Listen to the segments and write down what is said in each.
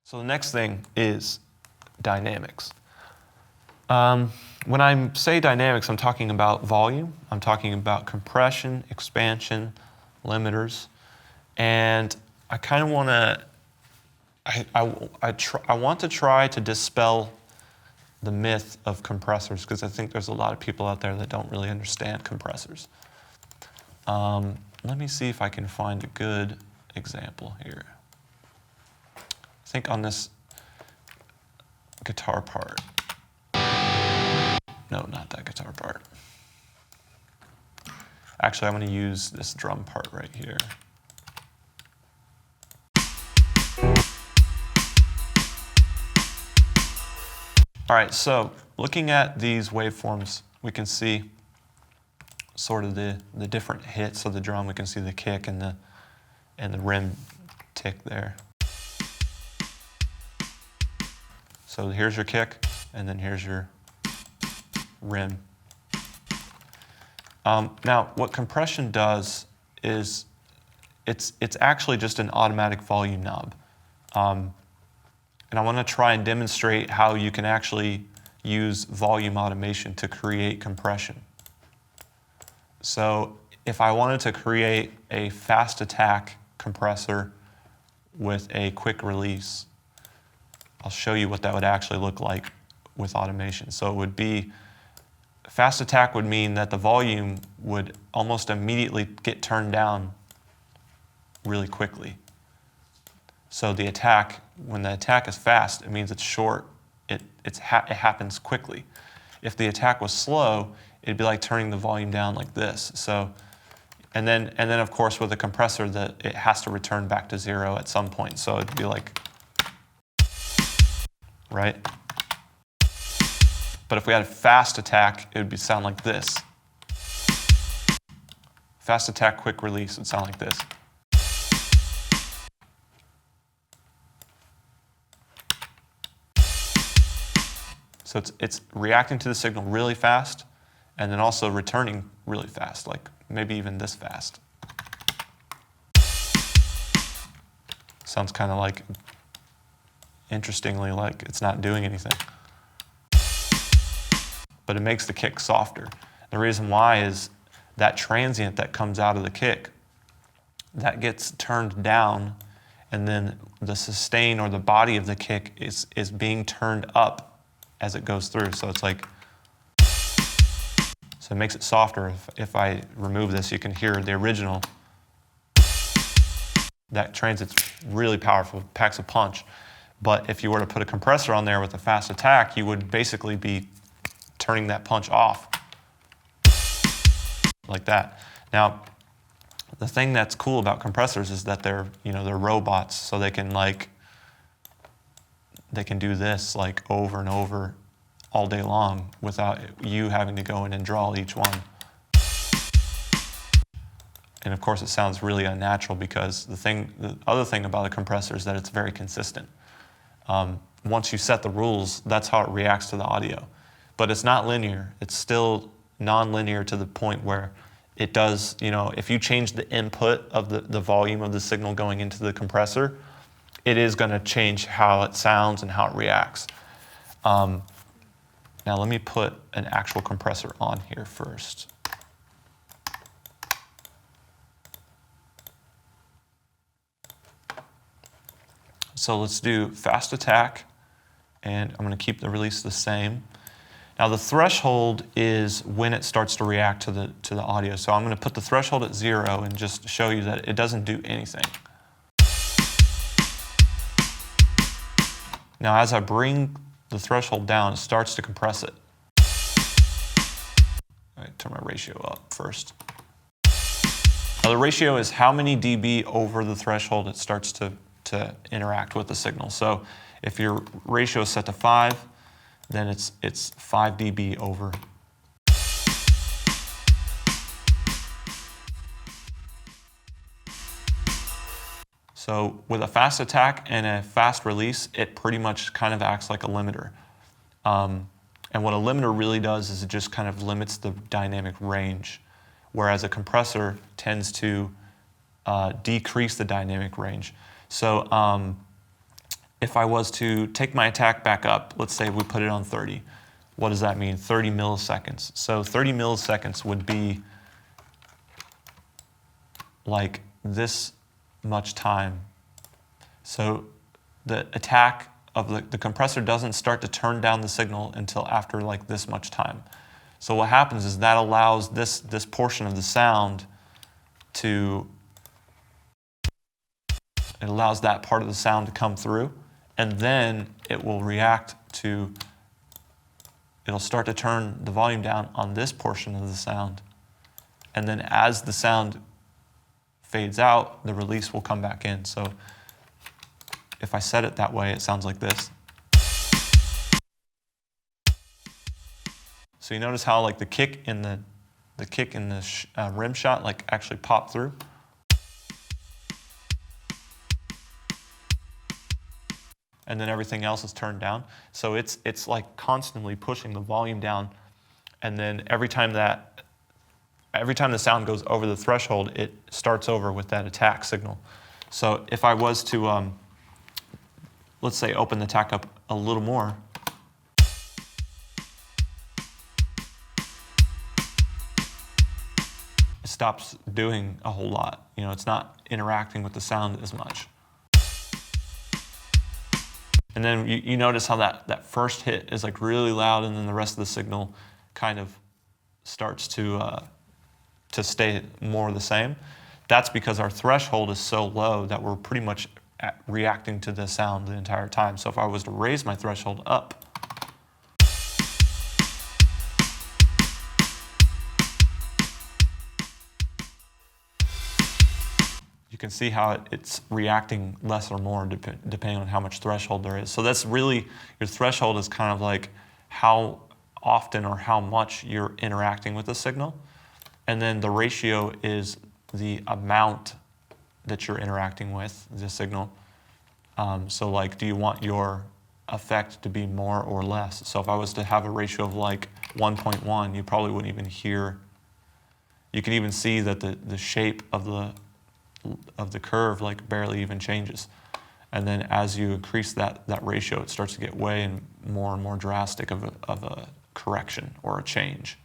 So the next thing is dynamics. When I say dynamics, I'm talking about volume, I'm talking about compression, expansion, limiters, and I kind of want to, I want to try to dispel the myth of compressors, because I think there's a lot of people out there that don't really understand compressors. Let me see if I can find a good example here. I think on this guitar part. No, not that guitar part. Actually, I'm going to use this drum part right here. All right, so looking at these waveforms, we can see sort of the different hits of the drum. We can see the kick and the rim tick there. So here's your kick, and then here's your rim. Now, what compression does is it's actually just an automatic volume knob. And I want to try and demonstrate how you can actually use volume automation to create compression. So if I wanted to create a fast attack compressor with a quick release, I'll show you what that would actually look like with automation. So it would be, fast attack would mean that the volume would almost immediately get turned down really quickly. So the attack, when the attack is fast, it means it's short. It happens quickly. If the attack was slow, it'd be like turning the volume down like this. So, and then of course with a compressor, it has to return back to 0 at some point. So it'd be like, right? But if we had a fast attack, it would sound like this. Fast attack, quick release would sound like this. So it's reacting to the signal really fast, and then also returning really fast, like maybe even this fast. Sounds kind of like, interestingly, like it's not doing anything. But it makes the kick softer. The reason why is that transient that comes out of the kick, that gets turned down, and then the sustain or the body of the kick is being turned up as it goes through. So it's like, so it makes it softer. If I remove this, you can hear the original. That transit's really powerful, packs a punch. But if you were to put a compressor on there with a fast attack, you would basically be turning that punch off like that. Now, the thing that's cool about compressors is that they're robots, so they can do this like over and over all day long without you having to go in and draw each one. And of course, it sounds really unnatural because the other thing about a compressor is that it's very consistent. Once you set the rules, that's how it reacts to the audio. But it's not linear. It's still non-linear to the point where it does, if you change the input of the volume of the signal going into the compressor, it is going to change how it sounds and how it reacts. Now let me put an actual compressor on here first. So let's do fast attack, and I'm going to keep the release the same. Now the threshold is when it starts to react to the audio. So I'm going to put the threshold at 0 and just show you that it doesn't do anything. Now as I bring the threshold down, it starts to compress it. All right, turn my ratio up first. Now the ratio is how many dB over the threshold it starts to interact with the signal. So if your ratio is set to 5, then it's 5 dB over. So with a fast attack and a fast release, it pretty much kind of acts like a limiter. And what a limiter really does is it just kind of limits the dynamic range, whereas a compressor tends to decrease the dynamic range. So if I was to take my attack back up, let's say we put it on 30, what does that mean? 30 milliseconds. So 30 milliseconds would be like this much time. So the attack of the compressor doesn't start to turn down the signal until after like this much time. So what happens is that allows this portion of the sound to, it allows that part of the sound to come through, and then it will react to, it'll start to turn the volume down on this portion of the sound. And then as the sound fades out, the release will come back in. So if I set it that way, it sounds like this. So you notice how like the kick in the rim shot like actually popped through. And then everything else is turned down. So it's like constantly pushing the volume down, and then every time the sound goes over the threshold, it starts over with that attack signal. So if I was to, let's say, open the attack up a little more, it stops doing a whole lot. You know, it's not interacting with the sound as much. And then you notice how that first hit is like really loud, and then the rest of the signal kind of starts to stay more the same. That's because our threshold is so low that we're pretty much reacting to the sound the entire time. So if I was to raise my threshold up, you can see how it's reacting less or more depending on how much threshold there is. So that's really, your threshold is kind of like how often or how much you're interacting with the signal. And then the ratio is the amount that you're interacting with the signal. So like, do you want your effect to be more or less? So if I was to have a ratio of like 1.1, you probably wouldn't even hear, you can even see that the shape of the curve like barely even changes. And then as you increase that ratio, it starts to get way and more drastic of a correction or a change.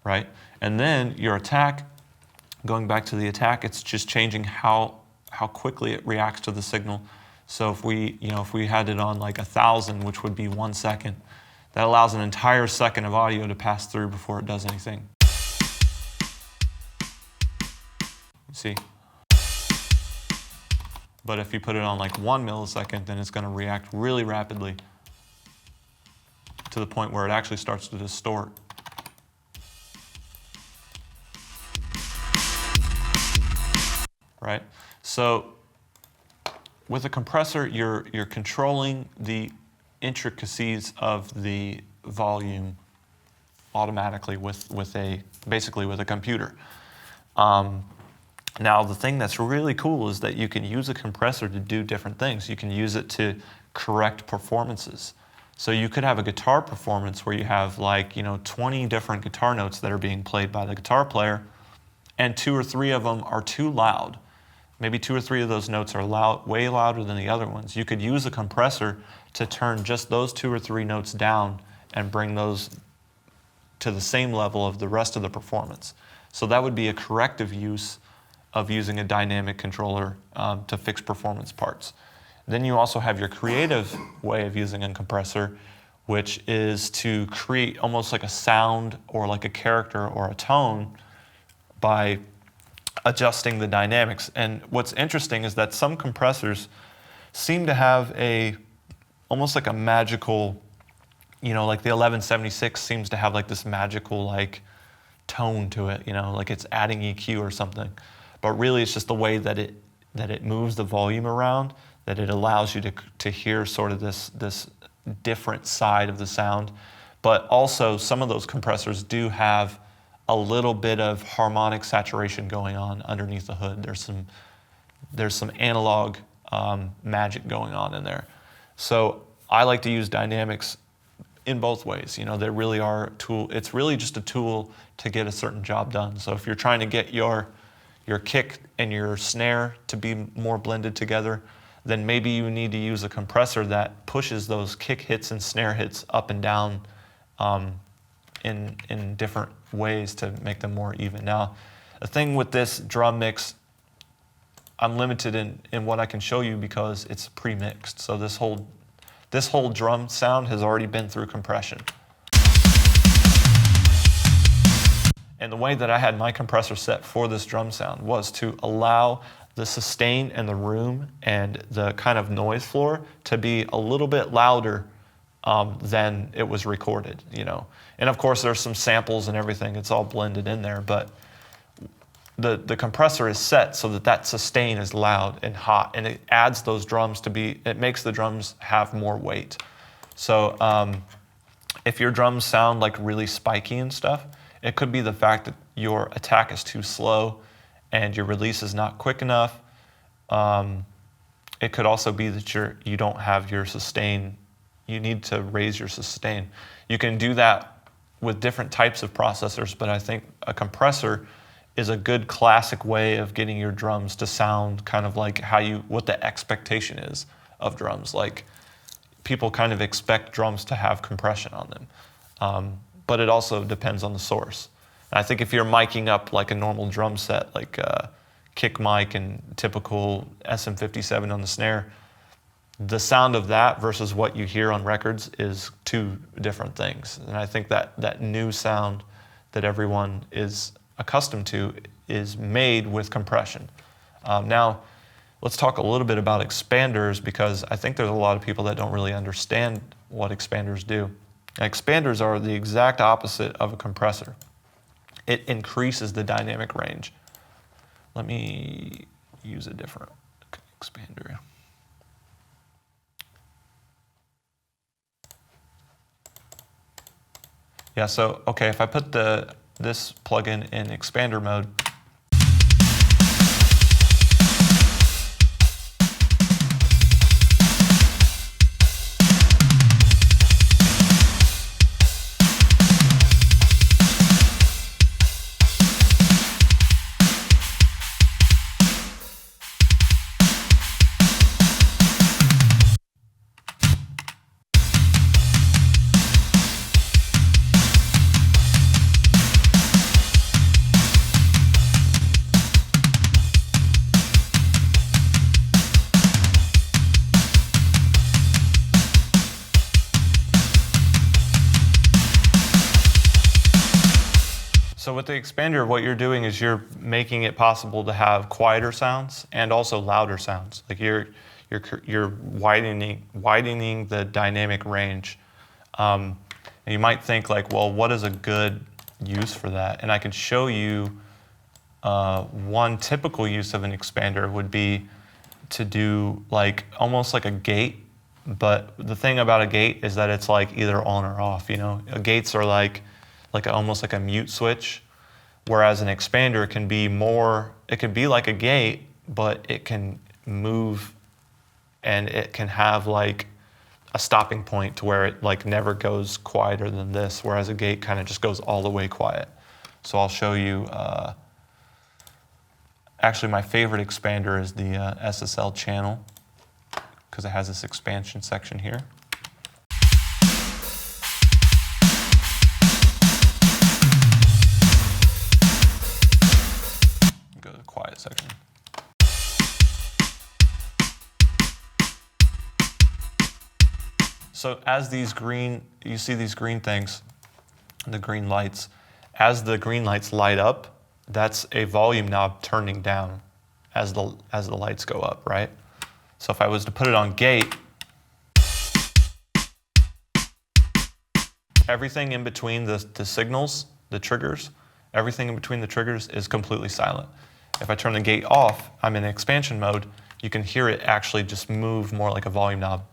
Right? And then your attack, going back to the attack, it's just changing how quickly it reacts to the signal. So if we had it on like 1,000, which would be 1 second, that allows an entire second of audio to pass through before it does anything. See? But if you put it on like 1 millisecond, then it's going to react really rapidly to the point where it actually starts to distort. Right? So with a compressor, you're controlling the intricacies of the volume automatically basically with a computer. Now, the thing that's really cool is that you can use a compressor to do different things. You can use it to correct performances. So you could have a guitar performance where you have like, 20 different guitar notes that are being played by the guitar player, and 2 or 3 of them are too loud. Maybe 2 or 3 of those notes are way louder than the other ones. You could use a compressor to turn just those 2 or 3 notes down and bring those to the same level of the rest of the performance. So that would be a corrective use of using a dynamic controller to fix performance parts. Then you also have your creative way of using a compressor, which is to create almost like a sound or like a character or a tone by adjusting the dynamics. And what's interesting is that some compressors seem to have almost like a magical, like the 1176 seems to have like this magical like tone to it, like it's adding EQ or something. But really it's just the way that it moves the volume around, that it allows you to hear sort of this different side of the sound. But also some of those compressors do have a little bit of harmonic saturation going on underneath the hood. There's some analog magic going on in there. So I like to use dynamics in both ways. They really are a tool. It's really just a tool to get a certain job done. So if you're trying to get your your kick and your snare to be more blended together, then maybe you need to use a compressor that pushes those kick hits and snare hits up and down in different ways to make them more even. Now, the thing with this drum mix, I'm limited in what I can show you because it's pre-mixed. So this whole drum sound has already been through compression. And the way that I had my compressor set for this drum sound was to allow the sustain and the room and the kind of noise floor to be a little bit louder than it was recorded, you know. And of course there's some samples and everything, it's all blended in there, but the compressor is set so that sustain is loud and hot, and it adds those drums it makes the drums have more weight. So if your drums sound like really spiky and stuff, it could be the fact that your attack is too slow and your release is not quick enough. It could also be that you don't have your sustain. You need to raise your sustain. You can do that with different types of processors, but I think a compressor is a good classic way of getting your drums to sound kind of like what the expectation is of drums. Like, people kind of expect drums to have compression on them. But it also depends on the source. And I think if you're miking up like a normal drum set, like kick mic and typical SM57 on the snare, the sound of that versus what you hear on records is two different things. And I think that new sound that everyone is accustomed to is made with compression. Now, let's talk a little bit about expanders, because I think there's a lot of people that don't really understand what expanders do. Expanders are the exact opposite of a compressor. It increases the dynamic range. Let me use a different expander. Yeah, so, okay, if I put this plugin in expander mode, so with the expander, what you're doing is you're making it possible to have quieter sounds and also louder sounds. Like you're widening the dynamic range. And you might think like, well, what is a good use for that? And I could show you one typical use of an expander would be to do like almost like a gate. But the thing about a gate is that it's like either on or off. You know, gates are like almost like a mute switch, whereas an expander can be more, it could be like a gate, but it can move and it can have like a stopping point to where it like never goes quieter than this, whereas a gate kind of just goes all the way quiet. So I'll show you, actually my favorite expander is the SSL channel, because it has this expansion section here. Go to the quiet section. So as these green, you see these green things, the green lights, as the green lights light up, that's a volume knob turning down as the lights go up, right? So if I was to put it on gate, everything in between the signals, the triggers, everything in between the triggers is completely silent. If I turn the gate off, I'm in expansion mode, you can hear it actually just move more like a volume knob.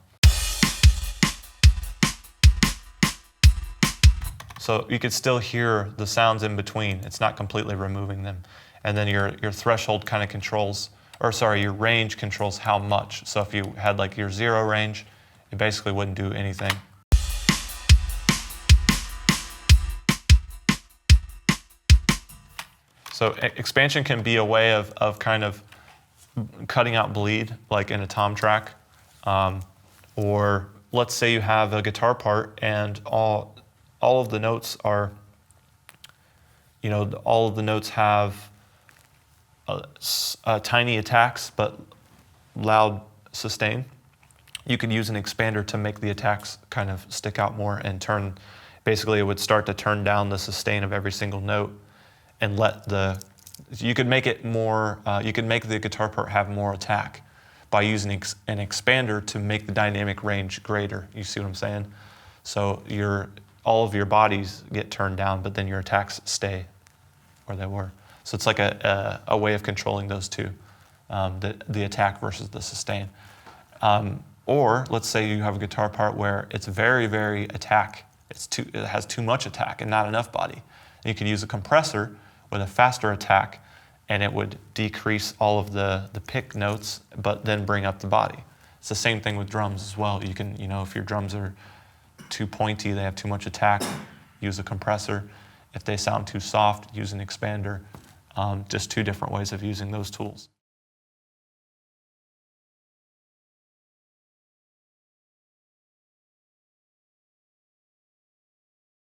So you could still hear the sounds in between. It's not completely removing them. And then your threshold kind of controls, or sorry, your range controls how much. So if you had like your 0 range, it basically wouldn't do anything. So expansion can be a way of kind of cutting out bleed, like in a tom track. Or let's say you have a guitar part and all of the notes are, all of the notes have tiny attacks but loud sustain. You could use an expander to make the attacks kind of stick out more and basically it would start to turn down the sustain of every single note and you could make it more, you could make the guitar part have more attack by using an expander to make the dynamic range greater. You see what I'm saying? So all of your bodies get turned down, but then your attacks stay where they were. So it's like a way of controlling those two, the attack versus the sustain. Or let's say you have a guitar part where it's very, very attack. It has too much attack and not enough body. And you could use a compressor with a faster attack, and it would decrease all of the pick notes, but then bring up the body. It's the same thing with drums as well. You can, if your drums are too pointy, they have too much attack, use a compressor. If they sound too soft, use an expander. Just two different ways of using those tools.